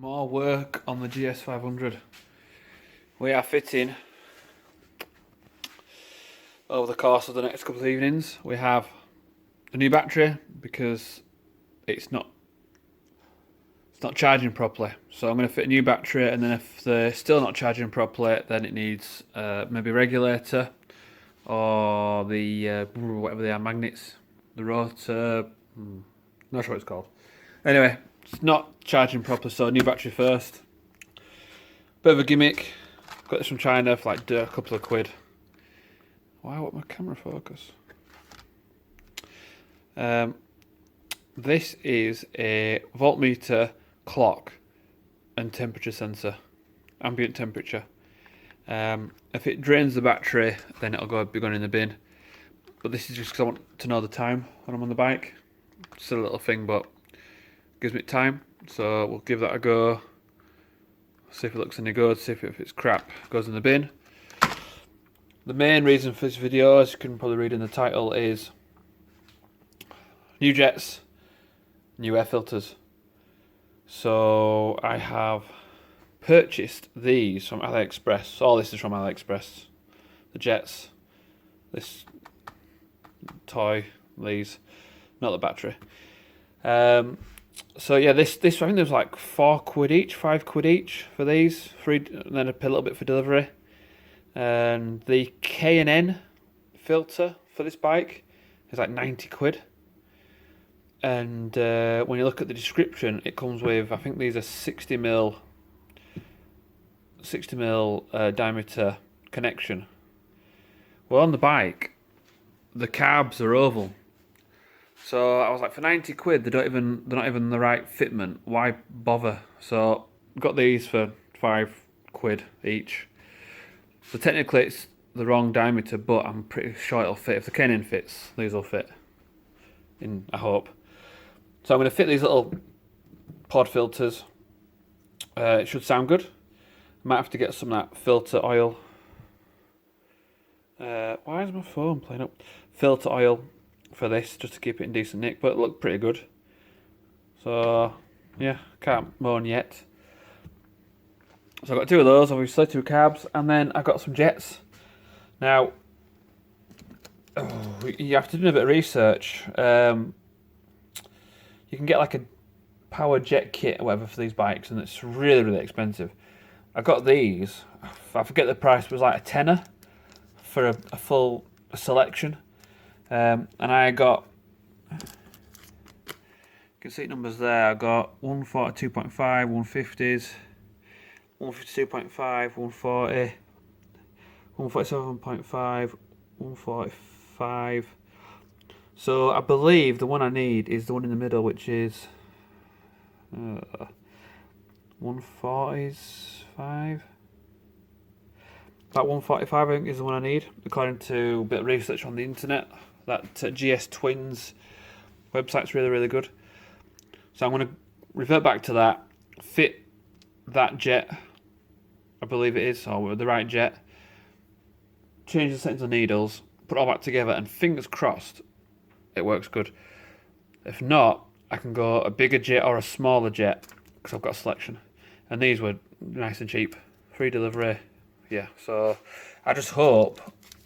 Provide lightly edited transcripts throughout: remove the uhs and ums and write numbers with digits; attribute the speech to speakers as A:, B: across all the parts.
A: More work on the GS500. We are fitting over the course of the next couple of evenings. We have a new battery because it's not charging properly. So I'm going to fit a new battery, and then if they're still not charging properly, then it needs maybe a regulator or the whatever they are, magnets, the rotor. Not sure what it's called. Anyway, it's not charging properly, so new battery first. Bit of a gimmick. Got this from China for like a couple of quid. Why won't my camera focus? This is a voltmeter, clock, and temperature sensor, ambient temperature. If it drains the battery, then it'll be going in the bin. But this is just because I want to know the time when I'm on the bike. It's a little thing, but gives me time. So we'll give that a go. See if it looks any good. See if it's crap, goes in the bin. The main reason for this video, as you can probably read in the title, is new jets, new air filters. So I have purchased these from AliExpress. All this is from AliExpress. The jets, this toy, these, not the battery. So yeah, this I think there's like 4 quid each, 5 quid each for these, and then I pay a little bit for delivery. And the K&N filter for this bike is like 90 quid. And when you look at the description, it comes with, I think these are 60mm diameter connection. Well, on the bike, the carbs are oval. So I was like, for 90 quid, they're not even the right fitment. Why bother? So got these for 5 quid each. So technically it's the wrong diameter, but I'm pretty sure it'll fit. If the K&N fits, these will fit. I hope. So I'm going to fit these little pod filters. It should sound good. I might have to get some of that filter oil. Why is my phone playing up? Filter oil for this, just to keep it in decent nick, but it looked pretty good. So yeah, can't moan yet. So I've got 2 of those, obviously, 2 carbs, and then I've got some jets. Now, you have to do a bit of research. You can get like a power jet kit or whatever for these bikes, and it's really, really expensive. I got these, I forget the price, it was like a tenner for a full selection. And I got, you can see numbers there, I got 142.5, 150s, 152.5, 140, 147.5, 145. So I believe the one I need is the one in the middle, which is 145. About 145, I think, is the one I need, according to a bit of research on the internet. That GS Twins website's really, really good. So I'm going to revert back to that, fit that jet, I believe it is, or the right jet, change the settings of needles, put it all back together, and fingers crossed it works good. If not, I can go a bigger jet or a smaller jet, because I've got a selection. And these were nice and cheap, free delivery. Yeah, so I just hope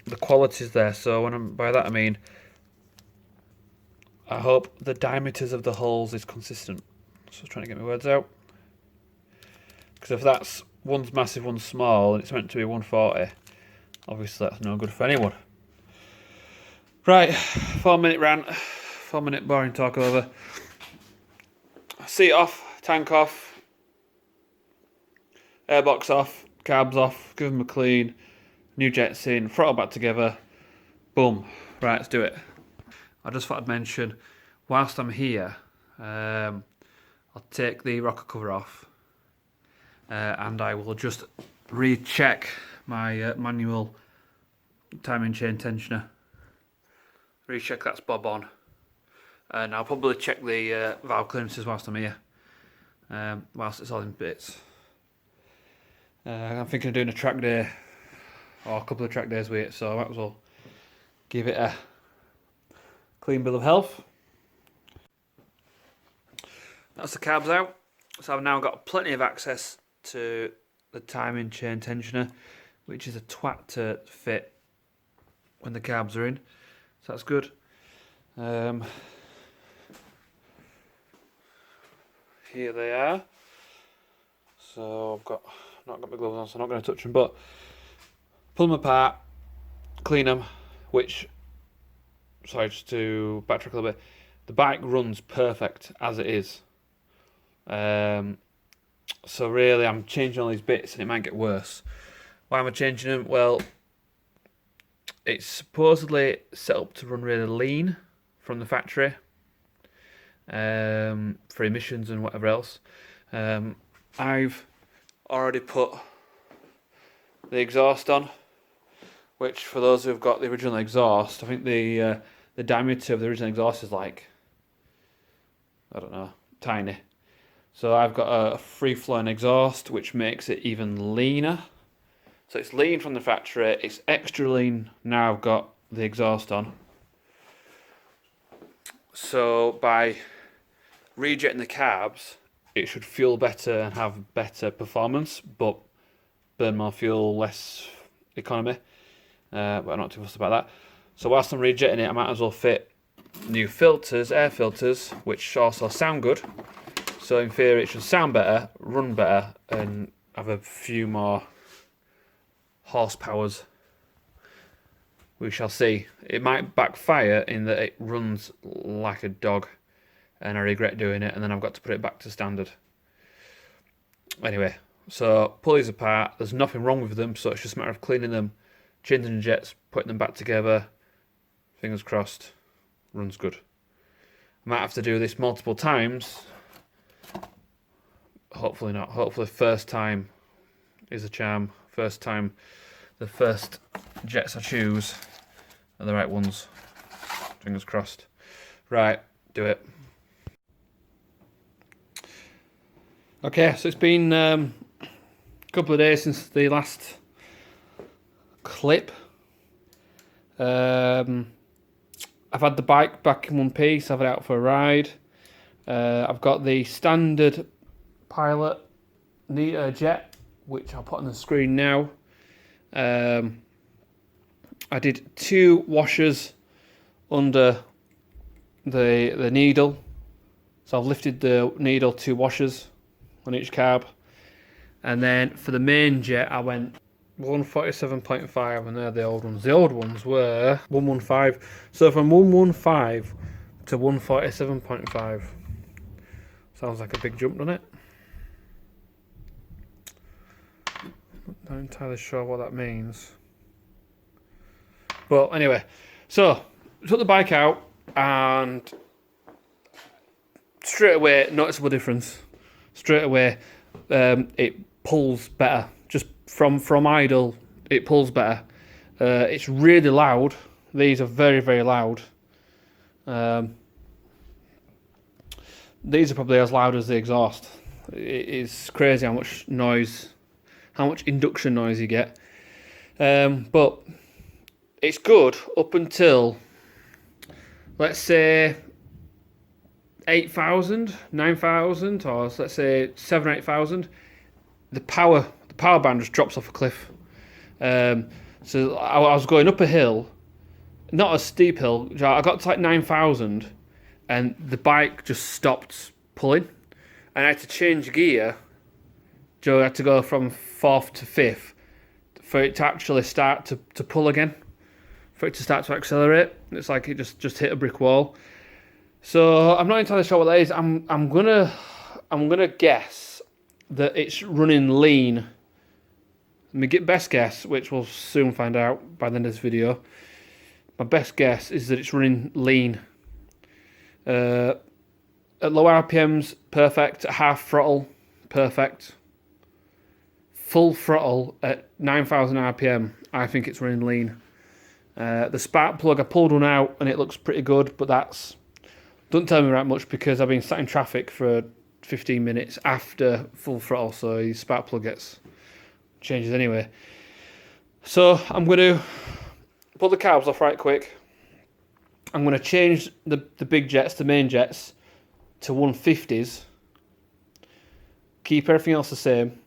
A: the quality's there. So by that I mean, I hope the diameters of the holes is consistent. So I was trying to get my words out. Because if that's one's massive, one's small, and it's meant to be 140, obviously that's no good for anyone. Right, 4-minute rant, 4-minute boring talk over. Seat off, tank off, airbox off, carbs off, give them a clean, new jets in, throttle back together, boom. Right, let's do it. I just thought I'd mention, whilst I'm here, I'll take the rocker cover off, and I will just recheck my manual timing chain tensioner. Recheck that's bob on, and I'll probably check the valve clearances whilst I'm here, whilst it's all in bits. I'm thinking of doing a track day, or a couple of track days with it, so I might as well give it a clean bill of health. That's the carbs out. So I've now got plenty of access to the timing chain tensioner, which is a twat to fit when the carbs are in. So that's good. Here they are. So I've not got my gloves on, so I'm not going to touch them, but pull them apart, clean them, which, sorry, just to backtrack a little bit, the bike runs perfect as it is. So really I'm changing all these bits and it might get worse. Why am I changing them? Well, it's supposedly set up to run really lean from the factory, for emissions and whatever else. I've already put the exhaust on, which for those who've got the original exhaust, I think the diameter of the original exhaust is like, I don't know, tiny. So I've got a free-flowing exhaust, which makes it even leaner. So it's lean from the factory, it's extra lean now I've got the exhaust on. So by rejetting the carbs, it should fuel better and have better performance, but burn more fuel, less economy. But I'm not too fussed about that. So whilst I'm rejetting it, I might as well fit new filters, air filters, which also sound good. So in theory it should sound better, run better, and have a few more horsepowers. We shall see. It might backfire in that it runs like a dog, and I regret doing it, and then I've got to put it back to standard. Anyway, so pull these apart. There's nothing wrong with them, so it's just a matter of cleaning them, changing the jets, putting them back together. Fingers crossed, runs good. I might have to do this multiple times. Hopefully not. Hopefully first time is a charm. First time, the first jets I choose are the right ones. Fingers crossed. Right, do it. Okay, so it's been a couple of days since the last clip. I've had the bike back in one piece. I've had it out for a ride. I've got the standard Pilot jet, which I'll put on the screen now. I did 2 washers under the needle, so I've lifted the needle 2 washers on each carb, and then for the main jet I went 147.5, and they're the old ones. The old ones were 115, so from 115 to 147.5 sounds like a big jump, doesn't it? Not entirely sure what that means. Well, anyway, so took the bike out and straight away noticeable difference. Straight away, it pulls better. Just from idle, it pulls better. It's really loud. These are very, very loud. These are probably as loud as the exhaust. It is crazy how much noise, how much induction noise you get. But it's good up until, let's say, 8,000, 9,000, or let's say 7,000 or 8,000. The power band just drops off a cliff. So I was going up a hill, not a steep hill. I got to like 9,000, and the bike just stopped pulling, and I had to change gear. I had to go from 4th to 5th for it to actually start to pull again, for it to start to accelerate. It's like it just hit a brick wall. So I'm not entirely sure what that is. I'm gonna guess that it's running lean. My best guess, which we'll soon find out by the end of this video, my best guess is that it's running lean. At low RPMs, perfect. At half throttle, perfect. Full throttle at 9,000 RPM, I think it's running lean. The spark plug, I pulled one out and it looks pretty good, but that's doesn't tell me that much because I've been sat in traffic for 15 minutes after full throttle, so the spark plug changes anyway. So I'm going to pull the carbs off right quick. I'm going to change the big jets, the main jets, to 150s. keep everything else the same,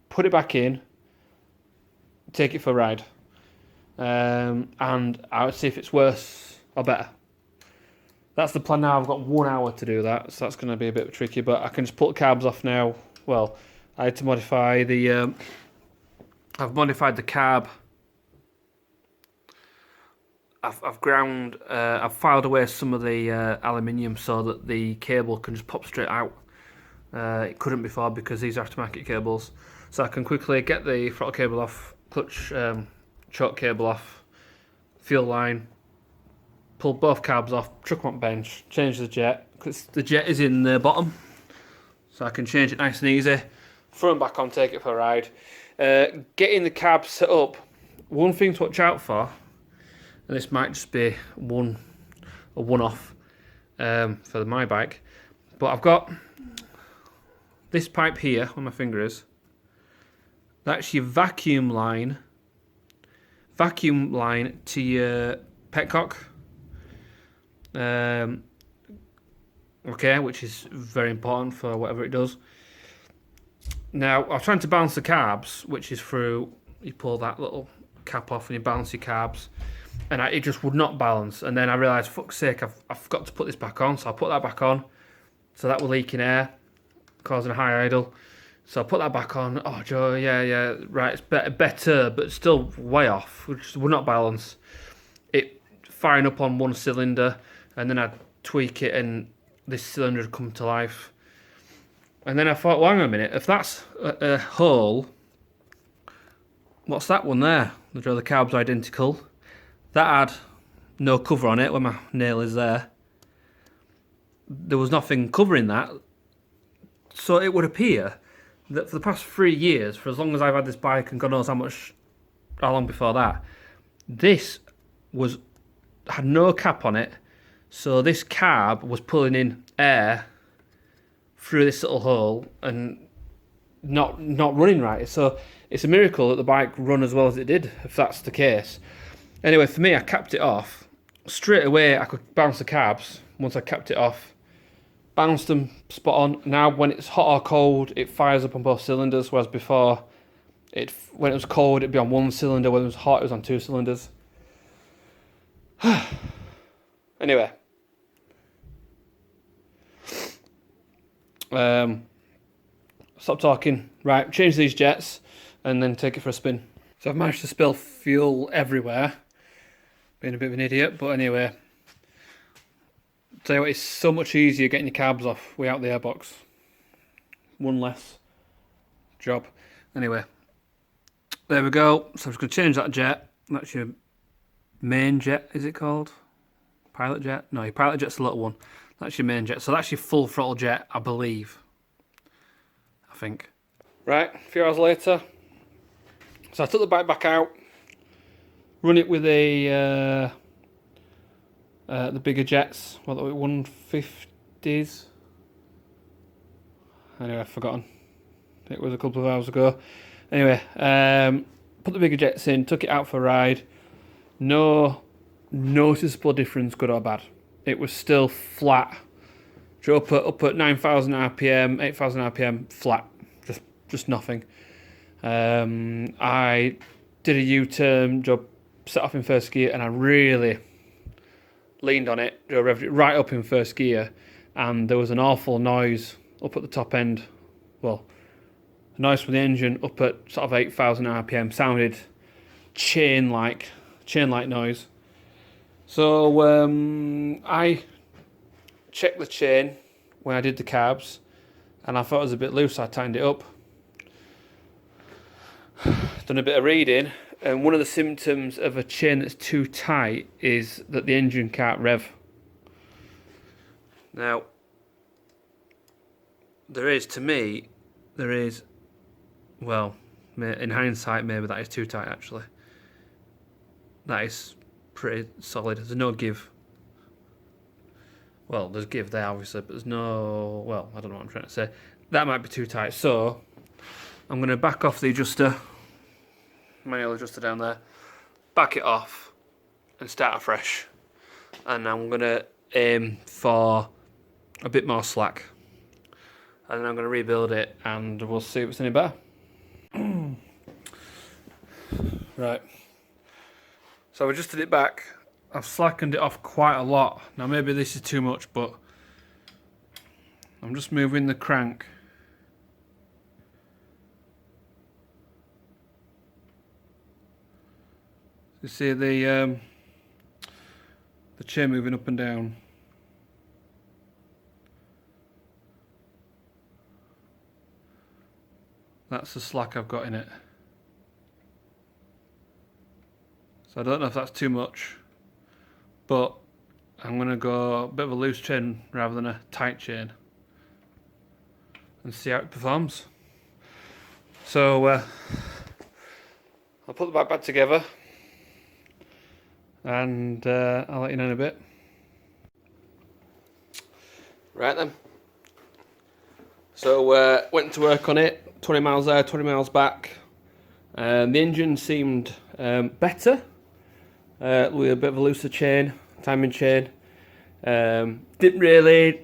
A: put it back in, take it for a ride, and I would see if it's worse or better. That's the plan now. I've got 1 hour to do that, so that's going to be a bit tricky, but I can just pull the carbs off now. Well, I had to modify the... I've modified the carb. I've ground... I've filed away some of the aluminium so that the cable can just pop straight out. It couldn't before because these are aftermarket cables. So I can quickly get the throttle cable off, clutch choke cable off, fuel line, pull both carbs off, chuck them on bench, change the jet, because the jet is in the bottom. So I can change it nice and easy, throw them back on, take it for a ride. Getting the carbs set up, one thing to watch out for, and this might just be a one-off for my bike, but I've got this pipe here, where my finger is, that's your vacuum line to your petcock. Okay, which is very important for whatever it does. Now, I was trying to balance the carbs, which is through, you pull that little cap off and you balance your carbs, and it just would not balance. And then I realised, fuck's sake, I've got to put this back on, so I put that back on. So that will leak in air, causing a high idle. So I put that back on. Oh, Joe, yeah, right, it's better, but still way off, which would not balance. It firing up on one cylinder, and then I'd tweak it, and this cylinder would come to life. And then I thought, well, hang on a minute, if that's a hole, what's that one there? The carbs are identical. That had no cover on it where my nail is there. There was nothing covering that. So it would appear that for the past 3 years, for as long as I've had this bike, and God knows how long before that, this had no cap on it. So this carb was pulling in air through this little hole and not running right. So it's a miracle that the bike run as well as it did, if that's the case. Anyway, for me, I capped it off. Straight away, I could bounce the carbs once I capped it off. Bounced them spot on. Now, when it's hot or cold, it fires up on both cylinders, whereas before, when it was cold, it'd be on one cylinder. When it was hot, it was on 2 cylinders. Anyway. Stop talking. Right, change these jets and then take it for a spin. So I've managed to spill fuel everywhere. Being a bit of an idiot, but anyway. Tell you what, it's so much easier getting your carbs off without the airbox. One less job. Anyway, there we go. So I'm just going to change that jet. That's your main jet, is it called? Pilot jet? No, your pilot jet's the little one. That's your main jet. So that's your full throttle jet, I believe. I think. Right, a few hours later. So I took the bike back out. Run it with the bigger jets. What are the 150s? Anyway, I've forgotten. It was a couple of hours ago. Anyway, put the bigger jets in, took it out for a ride. No noticeable difference, good or bad. It was still flat. Up at 9,000 RPM, 8,000 RPM, flat. Just nothing. I did a U-turn, set off in first gear, and I really leaned on it, revved it right up in first gear, and there was an awful noise up at the top end. Well, a noise from the engine up at sort of 8,000 RPM, sounded chain-like noise. So I checked the chain when I did the carbs, and I thought it was a bit loose, so I tightened it up. Done a bit of reading, and one of the symptoms of a chain that's too tight is that the engine can't rev. Now, well, in hindsight, maybe that is too tight actually. That is pretty solid. There's no give. Well, there's give there obviously, but there's no, well, I don't know what I'm trying to say. That might be too tight, so I'm going to back off the adjuster, manual adjuster down there, back it off and start afresh. And I'm going to aim for a bit more slack. and then I'm going to rebuild it, and we'll see if it's any better. Right. So I've adjusted it back. I've slackened it off quite a lot. Now maybe this is too much, but I'm just moving the crank. You see the chain moving up and down. That's the slack I've got in it. So I don't know if that's too much, but I'm going to go a bit of a loose chain rather than a tight chain and see how it performs. So I'll put the back back together, and I'll let you know in a bit. Right then. So went to work on it, 20 miles there, 20 miles back. The engine seemed better, with a bit of a looser chain, timing chain. Didn't really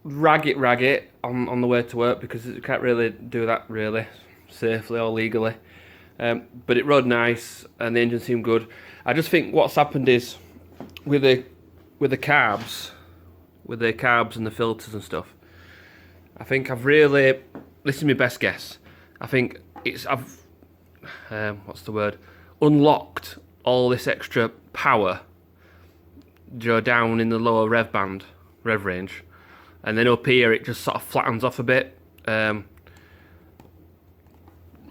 A: rag it on the way to work, because you can't really do that really safely or legally. But it rode nice and the engine seemed good. I just think what's happened is with the carbs and the filters and stuff, I think I've really, this is my best guess, I think I've unlocked all this extra power down in the lower rev range, and then up here it just sort of flattens off a bit.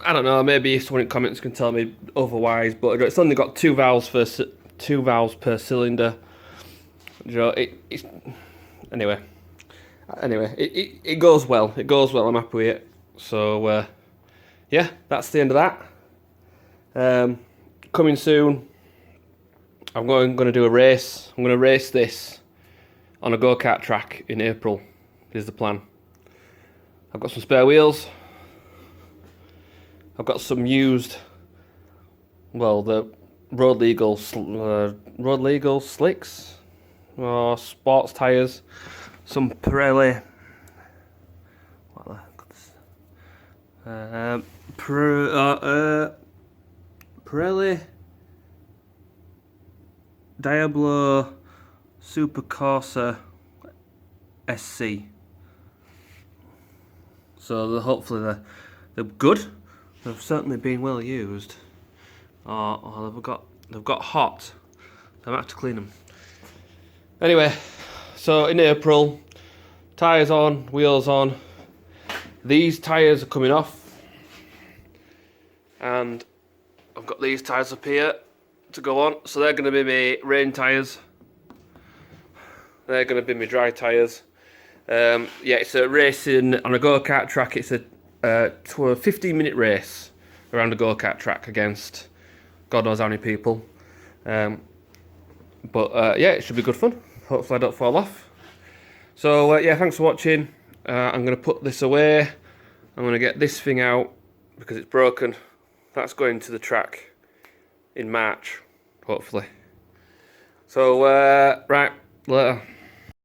A: I don't know, maybe someone in comments can tell me otherwise, but it's only got two valves per cylinder. Anyway, it goes well. It goes well. I'm happy with it. So yeah, that's the end of that. Coming soon, I'm going to do a race. I'm going to race this on a go-kart track in April. Is the plan. I've got some spare wheels. I've got some used, well, the road legal slicks or sports tyres. Some Pirelli. Pirelli Diablo Super Corsa SC. So hopefully they're good. They've certainly been well used. Or they've got hot. So I might have to clean them. Anyway, so in April, tyres on, wheels on. These tyres are coming off, and I've got these tyres up here to go on. So they're going to be my rain tyres. They're going to be my dry tyres. Yeah, it's a racing on a go-kart track. It's a 15-minute race around a go-kart track against God knows how many people. But yeah, it should be good fun. Hopefully I don't fall off. So yeah, thanks for watching. I'm going to put this away. I'm going to get this thing out because it's broken. That's going to the track in March, hopefully. So right, later.